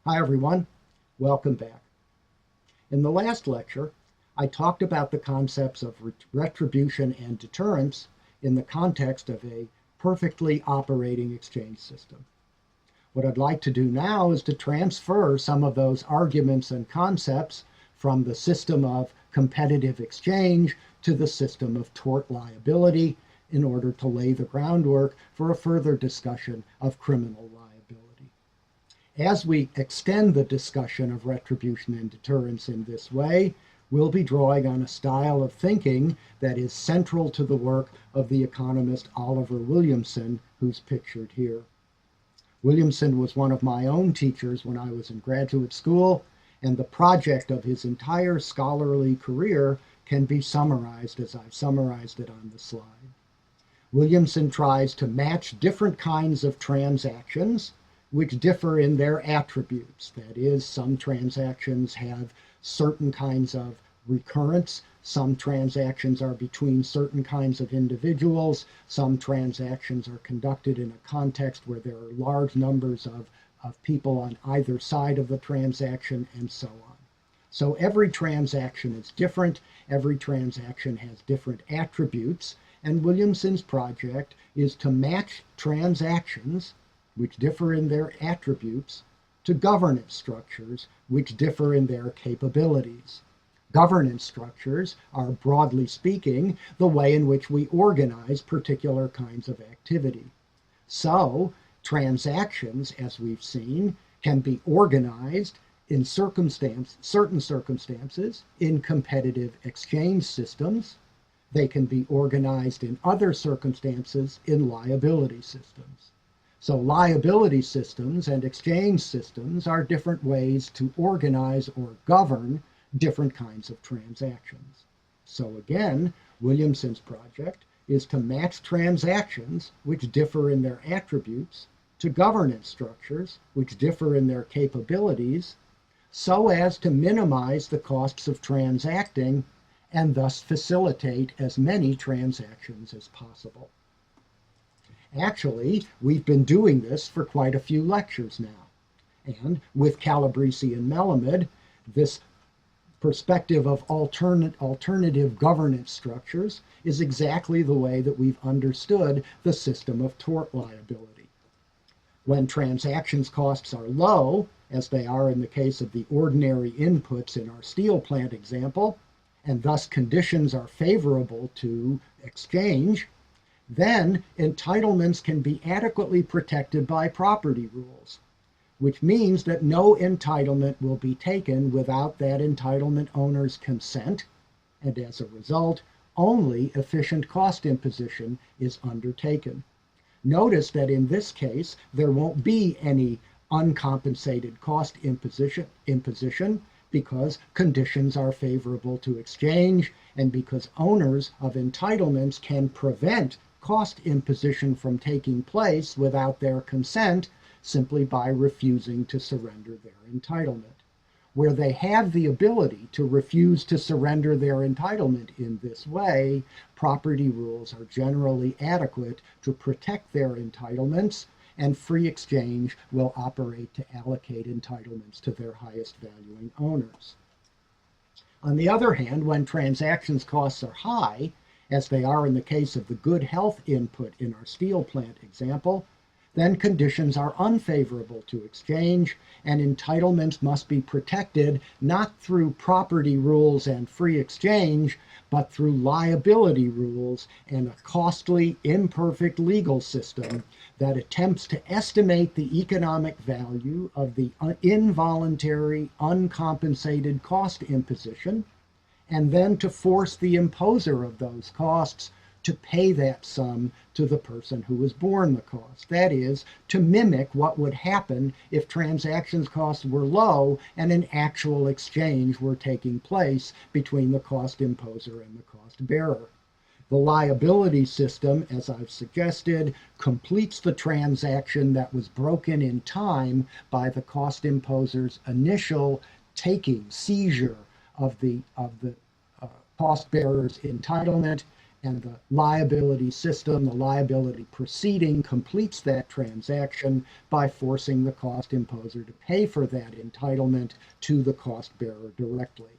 Hi everyone, welcome back. In the last lecture, I talked about the concepts of retribution and deterrence in the context of a perfectly operating exchange system. What I'd like to do now is to transfer some of those arguments and concepts from the system of competitive exchange to the system of tort liability in order to lay the groundwork for a further discussion of criminal liability. As we extend the discussion of retribution and deterrence in this way, we'll be drawing on a style of thinking that is central to the work of the economist Oliver Williamson, who's pictured here. Williamson was one of my own teachers when I was in graduate school, and the project of his entire scholarly career can be summarized as I've summarized it on the slide. Williamson tries to match different kinds of transactions which differ in their attributes. That is, some transactions have certain kinds of recurrence, some transactions are between certain kinds of individuals, some transactions are conducted in a context where there are large numbers of people on either side of the transaction, and so on. So every transaction is different, every transaction has different attributes, and Williamson's project is to match transactions which differ in their attributes, to governance structures, which differ in their capabilities. Governance structures are, broadly speaking, the way in which we organize particular kinds of activity. So, transactions, as we've seen, can be organized in certain circumstances in competitive exchange systems. They can be organized in other circumstances in liability systems. So liability systems and exchange systems are different ways to organize or govern different kinds of transactions. So again, Williamson's project is to match transactions which differ in their attributes to governance structures which differ in their capabilities so as to minimize the costs of transacting and thus facilitate as many transactions as possible. Actually, we've been doing this for quite a few lectures now. And with Calabrese and Melamed, this perspective of alternative governance structures is exactly the way that we've understood the system of tort liability. When transactions costs are low, as they are in the case of the ordinary inputs in our steel plant example, and thus conditions are favorable to exchange, then entitlements can be adequately protected by property rules, which means that no entitlement will be taken without that entitlement owner's consent, and as a result, only efficient cost imposition is undertaken. Notice that in this case, there won't be any uncompensated cost imposition because conditions are favorable to exchange and because owners of entitlements can prevent cost imposition from taking place without their consent simply by refusing to surrender their entitlement. Where they have the ability to refuse to surrender their entitlement in this way, property rules are generally adequate to protect their entitlements, and free exchange will operate to allocate entitlements to their highest valuing owners. On the other hand, when transactions costs are high, as they are in the case of the good health input in our steel plant example, then conditions are unfavorable to exchange, and entitlements must be protected not through property rules and free exchange, but through liability rules and a costly, imperfect legal system that attempts to estimate the economic value of the involuntary, uncompensated cost imposition, and then to force the imposer of those costs to pay that sum to the person who has borne the cost. That is, to mimic what would happen if transactions costs were low and an actual exchange were taking place between the cost imposer and the cost bearer. The liability system, as I've suggested, completes the transaction that was broken in time by the cost imposer's initial seizure of the cost bearer's entitlement, and the liability system, the liability proceeding, completes that transaction by forcing the cost imposer to pay for that entitlement to the cost bearer directly.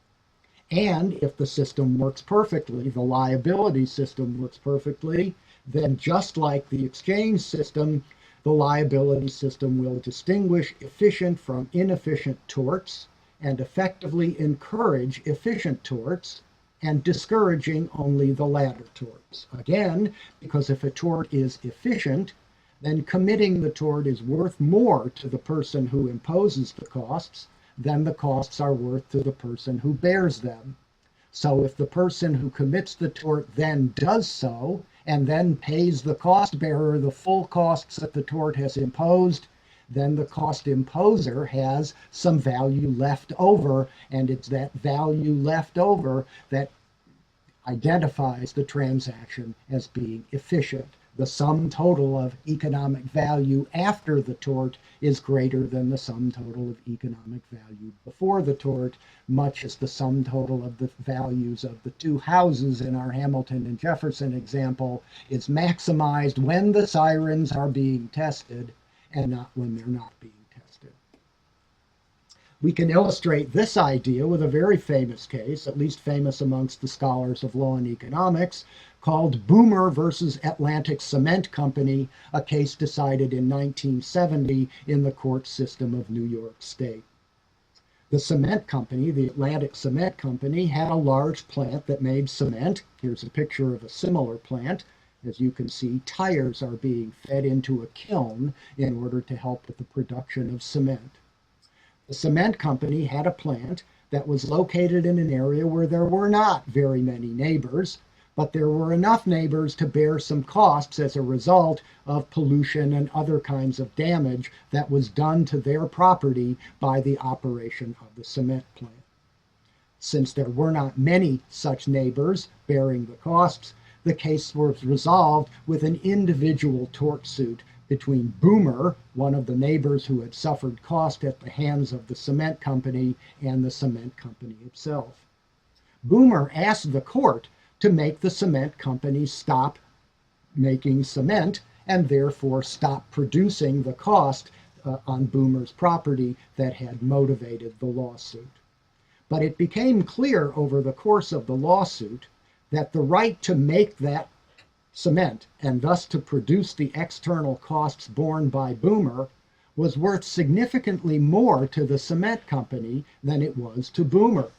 And if the system works perfectly, the liability system works perfectly, then just like the exchange system, the liability system will distinguish efficient from inefficient torts and effectively encourage efficient torts and discouraging only the latter torts. Again, because if a tort is efficient, then committing the tort is worth more to the person who imposes the costs than the costs are worth to the person who bears them. So if the person who commits the tort then does so, and then pays the cost bearer the full costs that the tort has imposed, then the cost imposer has some value left over, and it's that value left over that identifies the transaction as being efficient. The sum total of economic value after the tort is greater than the sum total of economic value before the tort, much as the sum total of the values of the two houses in our Hamilton and Jefferson example is maximized when the sirens are being tested and not when they're not being tested. We can illustrate this idea with a very famous case, at least famous amongst the scholars of law and economics, called Boomer versus Atlantic Cement Company, a case decided in 1970 in the court system of New York State. The cement company, the Atlantic Cement Company, had a large plant that made cement. Here's a picture of a similar plant. As you can see, tires are being fed into a kiln in order to help with the production of cement. The cement company had a plant that was located in an area where there were not very many neighbors, but there were enough neighbors to bear some costs as a result of pollution and other kinds of damage that was done to their property by the operation of the cement plant. Since there were not many such neighbors bearing the costs, the case was resolved with an individual tort suit between Boomer, one of the neighbors who had suffered cost at the hands of the cement company, and the cement company itself. Boomer asked the court to make the cement company stop making cement and therefore stop producing the cost on Boomer's property that had motivated the lawsuit. But it became clear over the course of the lawsuit that the right to make that cement and thus to produce the external costs borne by Boomer was worth significantly more to the cement company than it was to Boomer.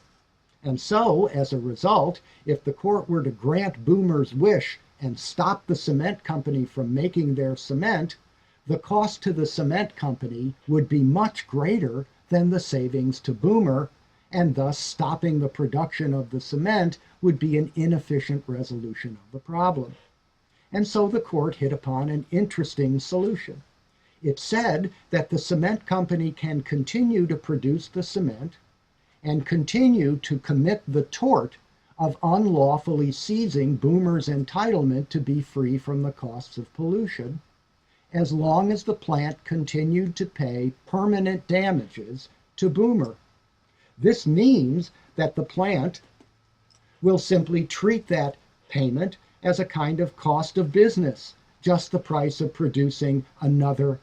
And so, as a result, if the court were to grant Boomer's wish and stop the cement company from making their cement, the cost to the cement company would be much greater than the savings to Boomer, and thus stopping the production of the cement would be an inefficient resolution of the problem. And so the court hit upon an interesting solution. It said that the cement company can continue to produce the cement and continue to commit the tort of unlawfully seizing Boomer's entitlement to be free from the costs of pollution, as long as the plant continued to pay permanent damages to Boomer. This means that the plant will simply treat that payment as a kind of cost of business, just the price of purchasing another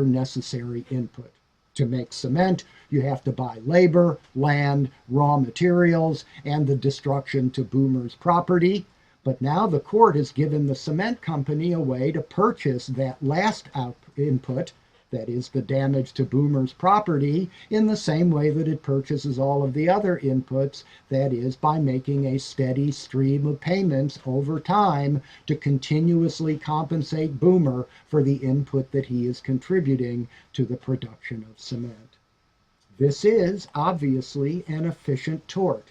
necessary input. To make cement, you have to buy labor, land, raw materials, and the destruction to Boomer's property. But now the court has given the cement company a way to purchase that last input, that is the damage to Boomer's property, in the same way that it purchases all of the other inputs, that is by making a steady stream of payments over time to continuously compensate Boomer for the input that he is contributing to the production of cement. This is obviously an efficient tort.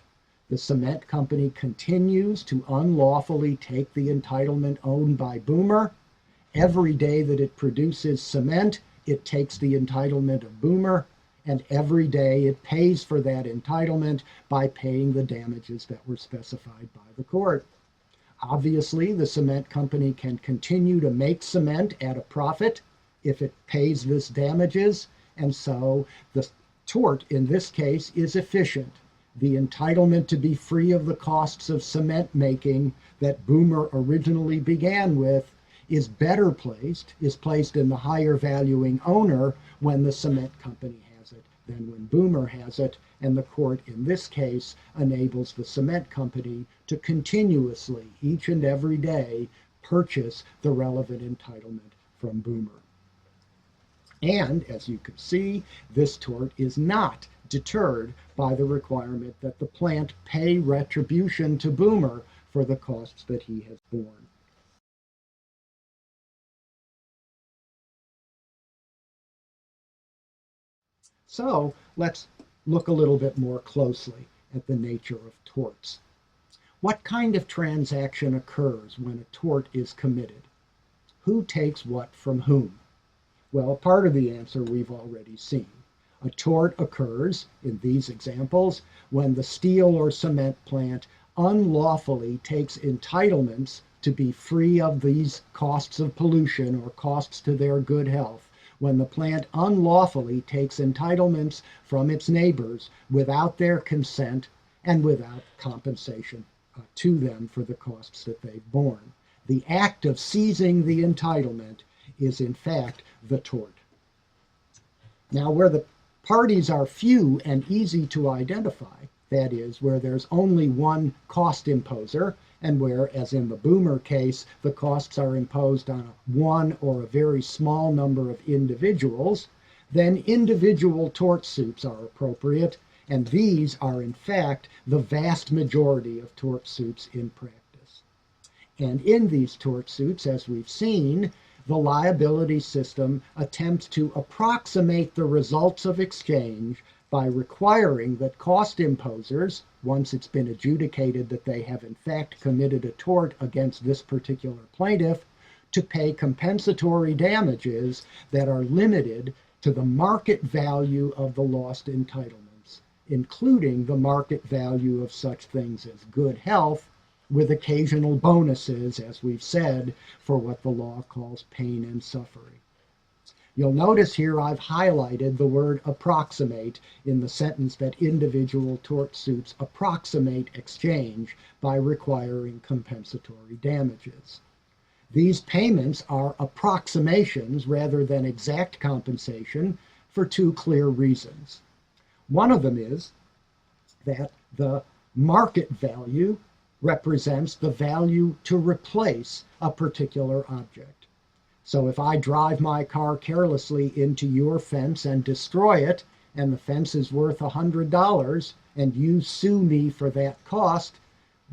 The cement company continues to unlawfully take the entitlement owned by Boomer. Every day that it produces cement, it takes the entitlement of Boomer, and every day it pays for that entitlement by paying the damages that were specified by the court. Obviously, the cement company can continue to make cement at a profit if it pays this damages, and so the tort in this case is efficient The entitlement to be free of the costs of cement making that Boomer originally began with is placed in the higher valuing owner when the cement company has it than when Boomer has it, and the court in this case enables the cement company to continuously, each and every day, purchase the relevant entitlement from Boomer. And as you can see, this tort is not deterred by the requirement that the plant pay retribution to Boomer for the costs that he has borne. So let's look a little bit more closely at the nature of torts. What kind of transaction occurs when a tort is committed? Who takes what from whom? Well, part of the answer we've already seen. A tort occurs, in these examples, when the steel or cement plant unlawfully takes entitlements to be free of these costs of pollution or costs to their good health, when the plant unlawfully takes entitlements from its neighbors without their consent and without compensation to them for the costs that they've borne. The act of seizing the entitlement is in fact the tort. Now, where the parties are few and easy to identify, that is, where there's only one cost imposer, and where, as in the Boomer case, the costs are imposed on one or a very small number of individuals, then individual tort suits are appropriate, and these are in fact the vast majority of tort suits in practice. And in these tort suits, as we've seen, the liability system attempts to approximate the results of exchange by requiring that cost imposers, once it's been adjudicated that they have in fact committed a tort against this particular plaintiff, to pay compensatory damages that are limited to the market value of the lost entitlements, including the market value of such things as good health, with occasional bonuses, as we've said, for what the law calls pain and suffering. You'll notice here I've highlighted the word approximate in the sentence that individual tort suits approximate exchange by requiring compensatory damages. These payments are approximations rather than exact compensation for two clear reasons. One of them is that the market value represents the value to replace a particular object. So if I drive my car carelessly into your fence and destroy it, and the fence is worth $100, and you sue me for that cost,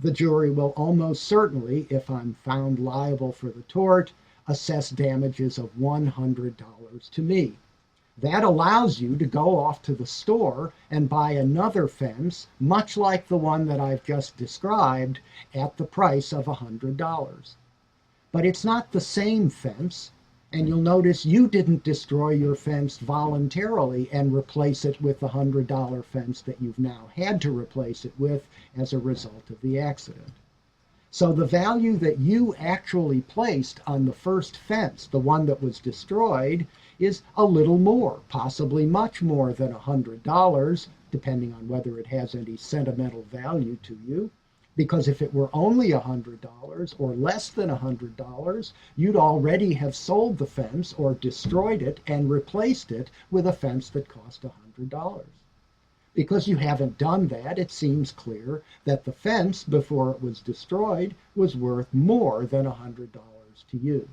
the jury will almost certainly, if I'm found liable for the tort, assess damages of $100 to me. That allows you to go off to the store and buy another fence, much like the one that I've just described, at the price of $100. But it's not the same fence, and you'll notice you didn't destroy your fence voluntarily and replace it with the $100 fence that you've now had to replace it with as a result of the accident. So the value that you actually placed on the first fence, the one that was destroyed, is a little more, possibly much more than $100, depending on whether it has any sentimental value to you. Because if it were only $100 or less than $100, you'd already have sold the fence or destroyed it and replaced it with a fence that cost $100. Because you haven't done that, it seems clear that the fence, before it was destroyed, was worth more than $100 to you.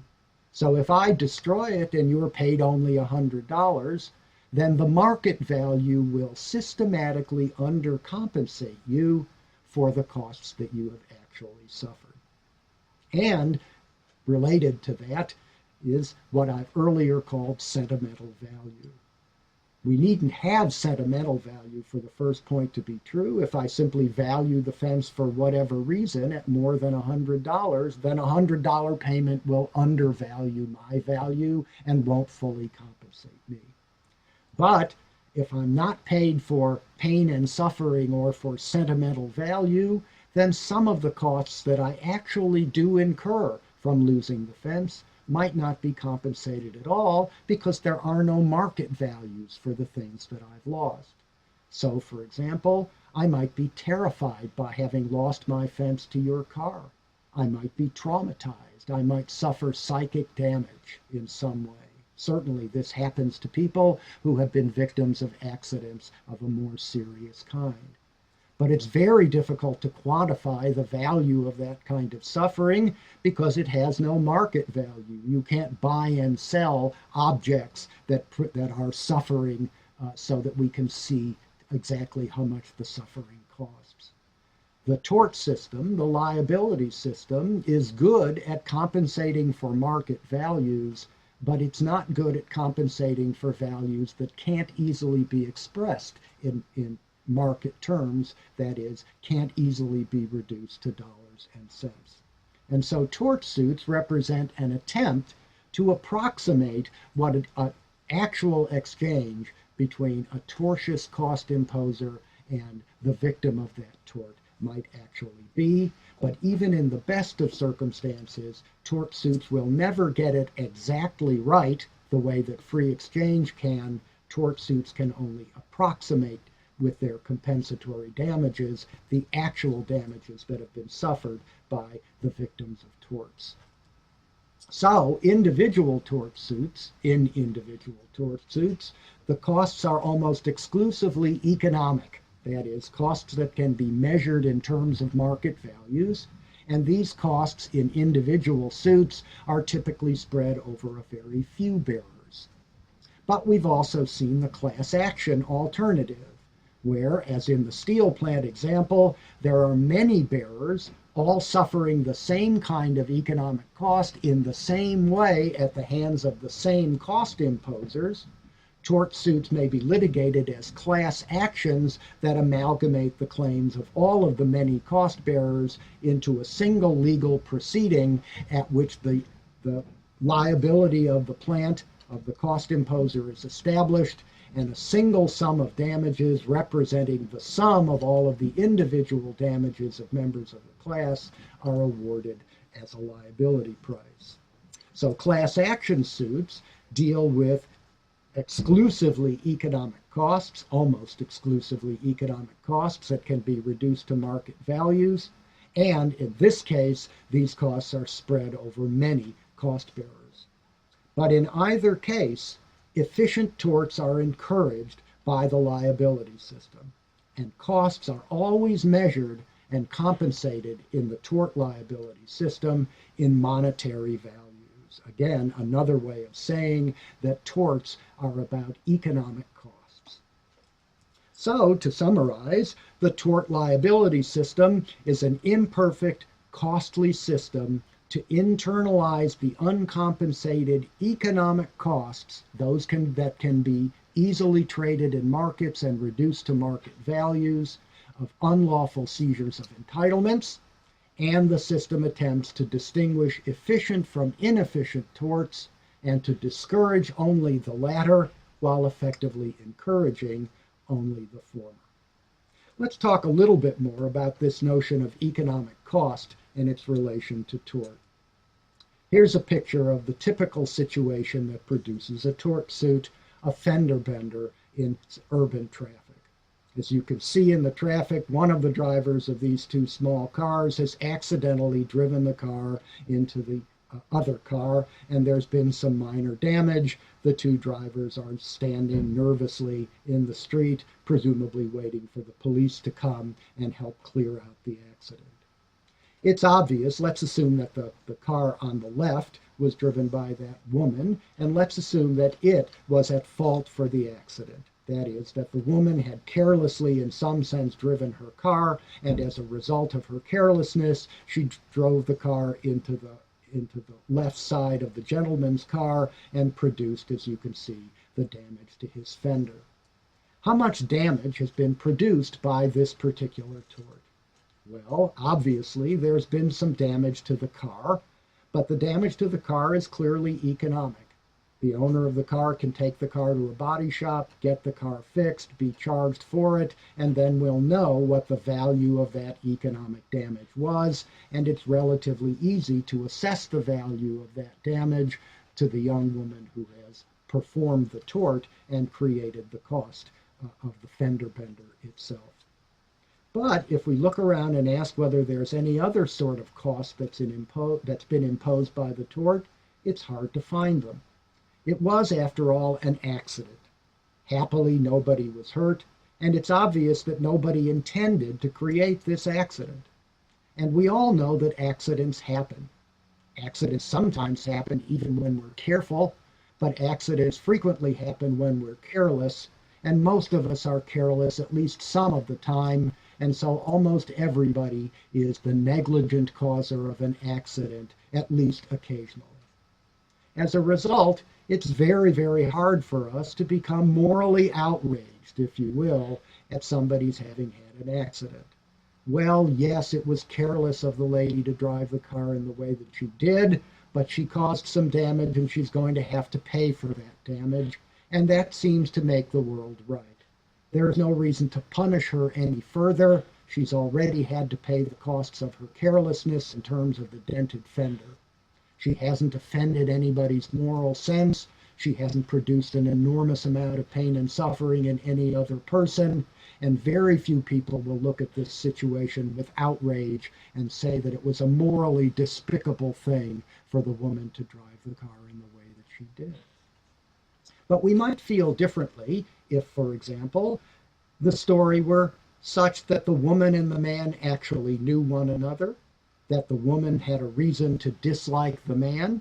So if I destroy it and you're paid only $100, then the market value will systematically undercompensate you for the costs that you have actually suffered. And related to that is what I've earlier called sentimental value. We needn't have sentimental value for the first point to be true. If I simply value the fence for whatever reason at more than $100, then a $100 payment will undervalue my value and won't fully compensate me. But if I'm not paid for pain and suffering or for sentimental value, then some of the costs that I actually do incur from losing the fence might not be compensated at all because there are no market values for the things that I've lost. So, for example, I might be terrified by having lost my fence to your car. I might be traumatized. I might suffer psychic damage in some way. Certainly, this happens to people who have been victims of accidents of a more serious kind. But it's very difficult to quantify the value of that kind of suffering because it has no market value. You can't buy and sell objects that are suffering so that we can see exactly how much the suffering costs. The tort system, the liability system, is good at compensating for market values, but it's not good at compensating for values that can't easily be expressed in market terms, that is, can't easily be reduced to dollars and cents. And so tort suits represent an attempt to approximate what an actual exchange between a tortious cost imposer and the victim of that tort might actually be. But even in the best of circumstances, tort suits will never get it exactly right the way that free exchange can. Tort suits can only approximate with their compensatory damages the actual damages that have been suffered by the victims of torts. So, in individual tort suits, the costs are almost exclusively economic. That is, costs that can be measured in terms of market values. And these costs in individual suits are typically spread over a very few bearers. But we've also seen the class action alternative, where, as in the steel plant example, there are many bearers all suffering the same kind of economic cost in the same way at the hands of the same cost imposers. Tort suits may be litigated as class actions that amalgamate the claims of all of the many cost bearers into a single legal proceeding at which the liability of the plant, of the cost imposer, is established, and a single sum of damages representing the sum of all of the individual damages of members of the class are awarded as a liability price. So class action suits deal with exclusively economic costs, almost exclusively economic costs that can be reduced to market values. And in this case, these costs are spread over many cost bearers. But in either case, efficient torts are encouraged by the liability system, and costs are always measured and compensated in the tort liability system in monetary values. Again, another way of saying that torts are about economic costs. So, to summarize, the tort liability system is an imperfect, costly system to internalize the uncompensated economic costs, those that can be easily traded in markets and reduced to market values, of unlawful seizures of entitlements, and the system attempts to distinguish efficient from inefficient torts and to discourage only the latter while effectively encouraging only the former. Let's talk a little bit more about this notion of economic cost and its relation to tort. Here's a picture of the typical situation that produces a tort suit, a fender bender in urban traffic. As you can see in the traffic, one of the drivers of these two small cars has accidentally driven the car into the other car, and there's been some minor damage. The two drivers are standing nervously in the street, presumably waiting for the police to come and help clear out the accident. It's obvious, let's assume that the car on the left was driven by that woman, and let's assume that it was at fault for the accident. That is, that the woman had carelessly, in some sense, driven her car, and as a result of her carelessness, she drove the car into the left side of the gentleman's car and produced, as you can see, the damage to his fender. How much damage has been produced by this particular tort? Well, obviously, there's been some damage to the car, but the damage to the car is clearly economic. The owner of the car can take the car to a body shop, get the car fixed, be charged for it, and then we'll know what the value of that economic damage was, and it's relatively easy to assess the value of that damage to the young woman who has performed the tort and created the cost of the fender bender itself. But if we look around and ask whether there's any other sort of cost that's been imposed by the tort, it's hard to find them. It was, after all, an accident. Happily, nobody was hurt, and it's obvious that nobody intended to create this accident. And we all know that accidents happen. Accidents sometimes happen even when we're careful, but accidents frequently happen when we're careless, and most of us are careless at least some of the time, and so almost everybody is the negligent causer of an accident, at least occasionally. As a result, it's very, very hard for us to become morally outraged, if you will, at somebody's having had an accident. Well, yes, it was careless of the lady to drive the car in the way that she did, but she caused some damage and she's going to have to pay for that damage, and that seems to make the world right. There is no reason to punish her any further. She's already had to pay the costs of her carelessness in terms of the dented fender. She hasn't offended anybody's moral sense. She hasn't produced an enormous amount of pain and suffering in any other person. And very few people will look at this situation with outrage and say that it was a morally despicable thing for the woman to drive the car in the way that she did. But we might feel differently if, for example, the story were such that the woman and the man actually knew one another, that the woman had a reason to dislike the man,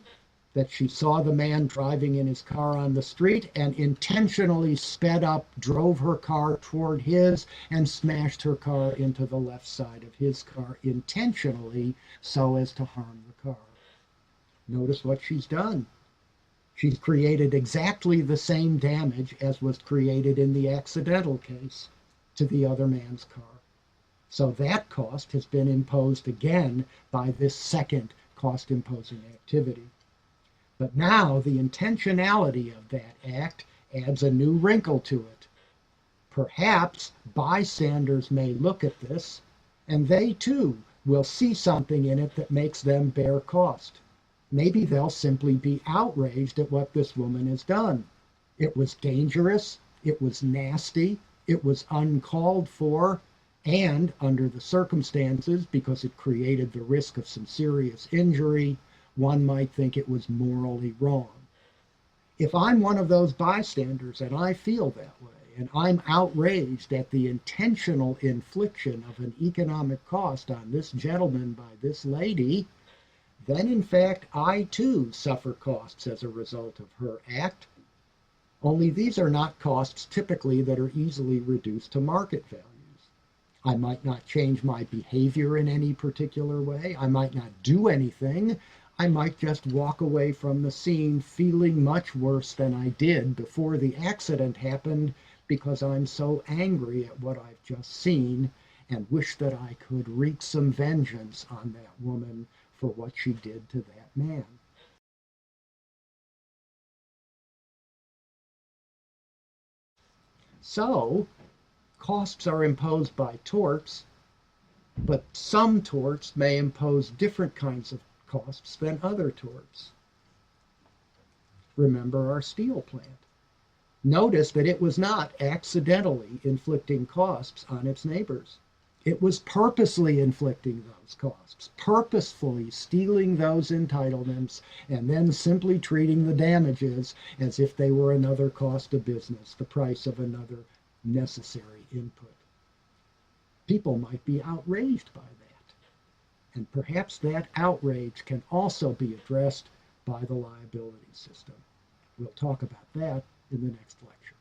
that she saw the man driving in his car on the street and intentionally sped up, drove her car toward his, and smashed her car into the left side of his car intentionally so as to harm the car. Notice what she's done. She's created exactly the same damage as was created in the accidental case to the other man's car. So that cost has been imposed again by this second cost-imposing activity. But now the intentionality of that act adds a new wrinkle to it. Perhaps bystanders may look at this, and they too will see something in it that makes them bear cost. Maybe they'll simply be outraged at what this woman has done. It was dangerous, it was nasty, it was uncalled for, and under the circumstances, because it created the risk of some serious injury, one might think it was morally wrong. If I'm one of those bystanders and I feel that way, and I'm outraged at the intentional infliction of an economic cost on this gentleman by this lady, then in fact I too suffer costs as a result of her act. Only these are not costs typically that are easily reduced to market values. I might not change my behavior in any particular way. I might not do anything. I might just walk away from the scene feeling much worse than I did before the accident happened because I'm so angry at what I've just seen and wish that I could wreak some vengeance on that woman for what she did to that man. So, costs are imposed by torts, but some torts may impose different kinds of costs than other torts. Remember our steel plant. Notice that it was not accidentally inflicting costs on its neighbors. It was purposely inflicting those costs, purposefully stealing those entitlements, and then simply treating the damages as if they were another cost of business, the price of another necessary input. People might be outraged by that, and perhaps that outrage can also be addressed by the liability system. We'll talk about that in the next lecture.